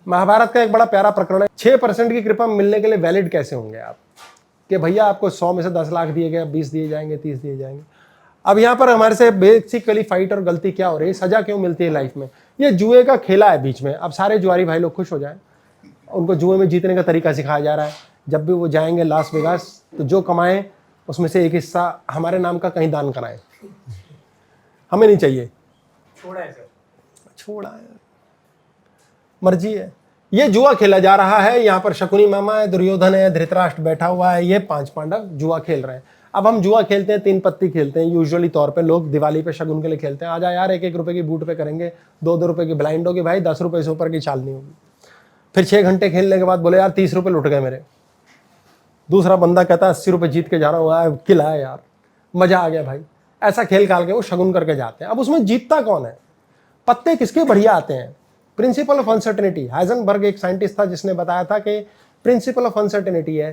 महाभारत का एक बड़ा प्यारा प्रकरण है, 6% की कृपा मिलने के लिए वैलिड कैसे होंगे आप, कि भैया आपको 100 में से 10 लाख दिए गए, 20 दिए जाएंगे, 30 दिए जाएंगे। अब यहाँ पर हमारे से बेसिकली फाइट और गलती क्या हो रही है, सजा क्यों मिलती है लाइफ में? ये जुए का खेला है बीच में। अब सारे जुआरी भाई लोग खुश हो जाए, उनको जुए में जीतने का तरीका सिखाया जा रहा है। जब भी वो जाएंगे लास वेगास, तो जो कमाएं उसमें से एक हिस्सा हमारे नाम का कहीं दान कराएं। हमें नहीं चाहिए, छोड़ा है सर, छोड़ा है, मर्जी है। ये जुआ खेला जा रहा है। यहाँ पर शकुनी मामा है, दुर्योधन है, धृतराष्ट्र बैठा हुआ है, ये 5 पांडव जुआ खेल रहे हैं। अब हम जुआ खेलते हैं, 3 पत्ती खेलते हैं यूजुअली तौर पे। लोग दिवाली पे शगुन के लिए खेलते हैं, आजा यार 1-1 रुपए की बूट पे करेंगे, 2-2 रुपए की ब्लाइंड होगी भाई, 10 रुपए से ऊपर की चाल नहीं होगी। फिर 6 घंटे खेलने के बाद बोले यार 30 रुपए लुट गए मेरे। दूसरा बंदा कहता है 80 रुपए जीत के जा रहा हूँ, किला है यार, मजा आ गया भाई। ऐसा खेल खाल के वो शगुन करके जाते हैं। अब उसमें जीतता कौन है? पत्ते किसके बढ़िया आते हैं? Principle of uncertainty. हाइजेनबर्ग एक साइंटिस्ट था जिसने बताया था कि प्रिंसिपल ऑफ अनसर्टेनिटी है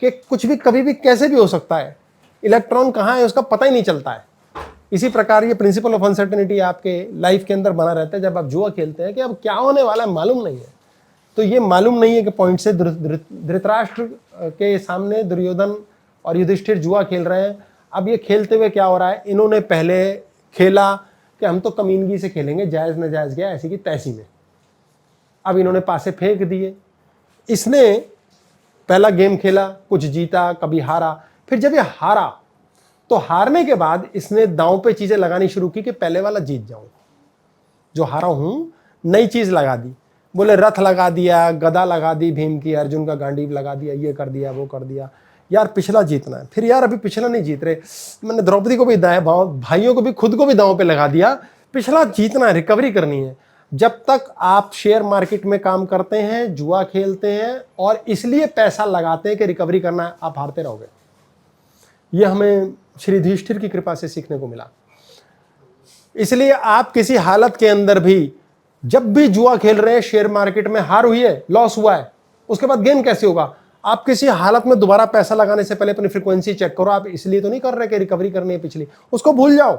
कि कुछ भी कभी भी कैसे भी हो सकता है, इलेक्ट्रॉन कहाँ है उसका पता ही नहीं चलता है। इसी प्रकार ये प्रिंसिपल ऑफ अनसर्टेनिटी आपके लाइफ के अंदर बना रहता है जब आप जुआ खेलते हैं कि अब क्या होने वाला है मालूम नहीं है। तो ये मालूम नहीं है कि पॉइंट से धृतराष्ट्र के सामने दुर्योधन और युधिष्ठिर जुआ खेल रहे हैं। अब ये खेलते हुए क्या हो रहा है, इन्होंने पहले खेला कि हम तो कमीनगी से खेलेंगे, जायज़ न जायज़ गया ऐसी की तैसी में। अब इन्होंने पासे फेंक दिए। इसने पहला गेम खेला, कुछ जीता, कभी हारा। फिर जब ये हारा तो हारने के बाद इसने दांव पे चीजें लगानी शुरू की कि पहले वाला जीत जाऊं, जो हारा हूं नई चीज लगा दी। बोले रथ लगा दिया, गदा लगा दी भीम की, अर्जुन का गांडीव लगा दिया, ये कर दिया, वो कर दिया। यार पिछला जीतना है। फिर यार अभी पिछला नहीं जीत रहे, मैंने द्रौपदी को भी भाइयों को भी, खुद को भी दांव पे लगा दिया। पिछला जीतना है, रिकवरी करनी है। जब तक आप शेयर मार्केट में काम करते हैं, जुआ खेलते हैं और इसलिए पैसा लगाते हैं कि रिकवरी करना है, आप हारते रहोगे। यह हमें श्री युधिष्ठिर की कृपा से सीखने को मिला। इसलिए आप किसी हालत के अंदर भी, जब भी जुआ खेल रहे हैं, शेयर मार्केट में हार हुई है, लॉस हुआ है, उसके बाद गेन कैसे होगा? आप किसी हालत में दोबारा पैसा लगाने से पहले अपनी फ्रीक्वेंसी चेक करो। आप इसलिए तो नहीं कर रहे कि रिकवरी करनी है पिछली, उसको भूल जाओ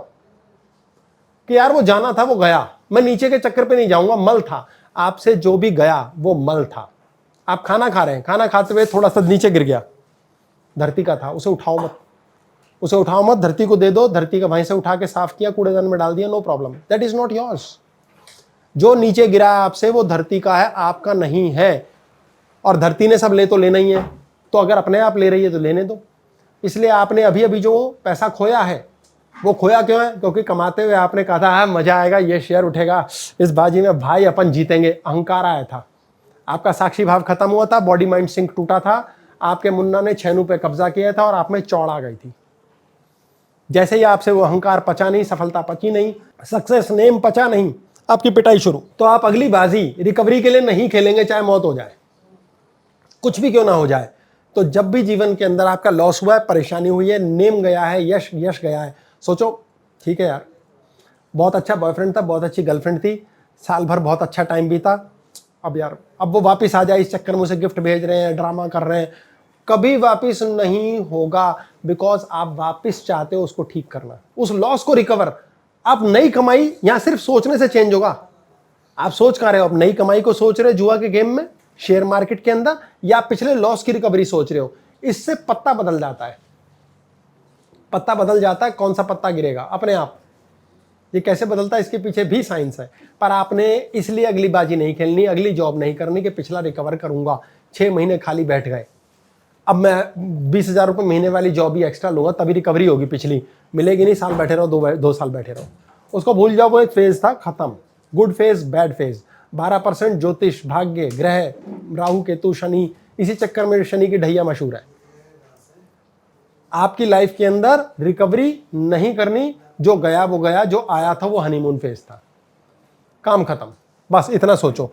कि यार वो जाना था, वो गया, मैं नीचे के चक्कर पे नहीं जाऊंगा, मल था। आपसे जो भी गया वो मल था। आप खाना खा रहे हैं, खाना खाते हुए थोड़ा सा नीचे गिर गया, धरती का था, उसे उठाओ मत, उसे उठाओ मत, धरती को दे दो। धरती का वहीं से उठा के साफ किया, कूड़ेदान में डाल दिया, no problem, that is not yours. जो नीचे गिरा है आपसे, वो धरती का है, आपका नहीं है। और धरती ने सब ले तो लेना ही है, तो अगर अपने आप ले रही है तो लेने दो। इसलिए आपने अभी अभी जो पैसा खोया है, वो खोया क्यों है? क्योंकि कमाते हुए आपने कहा था मजा आएगा, ये शेयर उठेगा, इस बाजी में भाई अपन जीतेंगे। अहंकार आया था, आपका साक्षी भाव खत्म हुआ था, बॉडी माइंड सिंक टूटा था, आपके मुन्ना ने छेनू पे कब्जा किया था और आप में चौड़ आ गई थी। जैसे ही आपसे वो अहंकार पचा नहीं, सफलता पची नहीं, सक्सेस नेम पचा नहीं, आपकी पिटाई शुरू। तो आप अगली बाजी रिकवरी के लिए नहीं खेलेंगे, चाहे मौत हो जाए, कुछ भी क्यों ना हो जाए। तो जब भी जीवन के अंदर आपका लॉस हुआ है, परेशानी हुई है, नेम गया है, यश गया है, सोचो ठीक है यार, बहुत अच्छा बॉयफ्रेंड था, बहुत अच्छी गर्लफ्रेंड थी, साल भर बहुत अच्छा टाइम बीता, अब यार अब वो वापस आ जाए, इस चक्कर में उसे गिफ्ट भेज रहे हैं, ड्रामा कर रहे हैं, कभी वापस नहीं होगा। बिकॉज आप वापस चाहते हो उसको ठीक करना, उस लॉस को रिकवर। आप नई कमाई यहां सिर्फ सोचने से चेंज होगा। आप सोच कर रहे हो, आप नई कमाई को सोच रहे हो जुआ के गेम में, शेयर मार्केट के अंदर, या आप पिछले लॉस की रिकवरी सोच रहे हो। इससे पत्ता बदल जाता है, पत्ता बदल जाता है। कौन सा पत्ता गिरेगा? अपने आप। ये कैसे बदलता है, इसके पीछे भी साइंस है। पर आपने इसलिए अगली बाजी नहीं खेलनी, अगली जॉब नहीं करनी कि पिछला रिकवर करूंगा। 6 महीने खाली बैठ गए, अब मैं 20,000 रुपये महीने वाली जॉब ही एक्स्ट्रा लूंगा, तभी रिकवरी होगी, पिछली मिलेगी नहीं। साल बैठे रहो, 2 साल बैठे रहो, उसको भूल जाओ। वो एक फेज था, खत्म। Good phase, bad phase. 12% ज्योतिष, भाग्य, ग्रह, राहु केतु, शनि, इसी चक्कर में शनि की ढैया मशहूर है। आपकी लाइफ के अंदर रिकवरी नहीं करनी, जो गया वो गया, जो आया था वो हनीमून फेज था, काम खत्म। बस इतना सोचो।